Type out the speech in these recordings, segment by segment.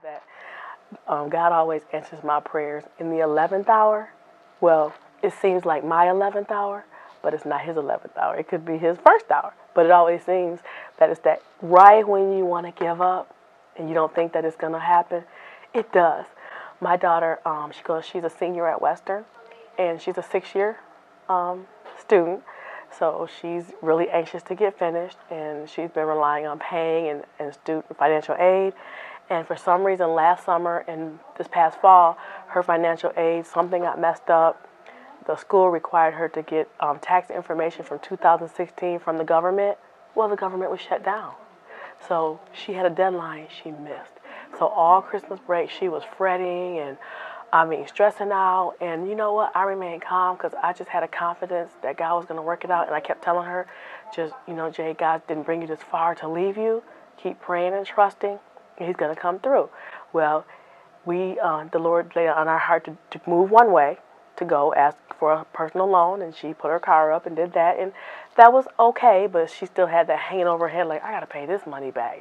that God always answers my prayers in the 11th hour. Well, it seems like my 11th hour, but it's not his 11th hour. It could be his first hour. But it always seems that it's that right when you want to give up and you don't think that it's going to happen, it does. My daughter, she's a senior at Western, and she's a 6-year student. So she's really anxious to get finished, and she's been relying on paying and student financial aid. And for some reason, last summer and this past fall, her financial aid, something got messed up. The school required her to get tax information from 2016 from the government. Well, the government was shut down. So she had a deadline she missed. So all Christmas break, she was fretting and, stressing out. And you know what? I remained calm because I just had a confidence that God was going to work it out. And I kept telling her, Jay, God didn't bring you this far to leave you. Keep praying and trusting. He's going to come through. Well, the Lord laid it on our heart to move one way, to go ask for a personal loan, and she put her car up and did that, and that was okay, but she still had that hanging over her head, like, I got to pay this money back,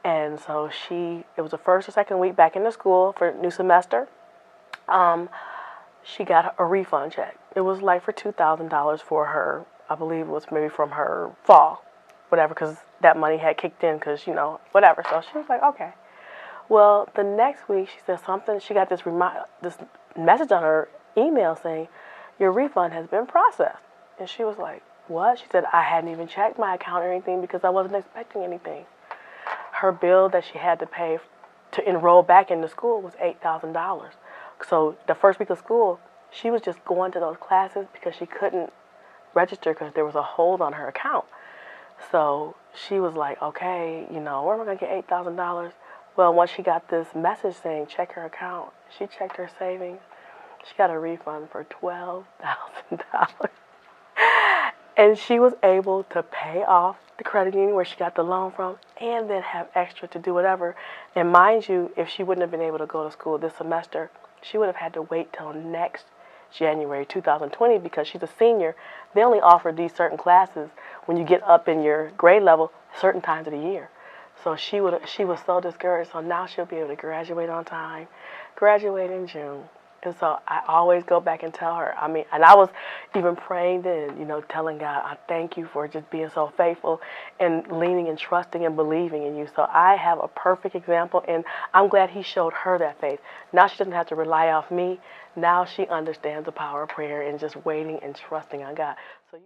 and so it was the first or second week back into school for new semester. She got a refund check. It was like for $2,000 for her, I believe it was maybe from her fall, whatever, because that money had kicked in because, whatever. So she was like, okay. Well, the next week she said something. She got this message on her email saying, your refund has been processed. And she was like, what? She said, I hadn't even checked my account or anything because I wasn't expecting anything. Her bill that she had to pay to enroll back into school was $8,000. So the first week of school, she was just going to those classes because she couldn't register because there was a hold on her account. So she was like, okay, where am I going to get $8,000? Well, once she got this message saying check her account, she checked her savings. She got a refund for $12,000. And she was able to pay off the credit union where she got the loan from and then have extra to do whatever. And mind you, if she wouldn't have been able to go to school this semester, she would have had to wait till next January 2020 because she's a senior. They only offer these certain classes when you get up in your grade level certain times of the year. So she was so discouraged. So now she'll be able to graduate on time, graduate in June. And so I always go back and tell her. And I was even praying then, telling God, I thank you for just being so faithful and leaning and trusting and believing in you. So I have a perfect example, and I'm glad he showed her that faith. Now she doesn't have to rely off me. Now she understands the power of prayer and just waiting and trusting on God. So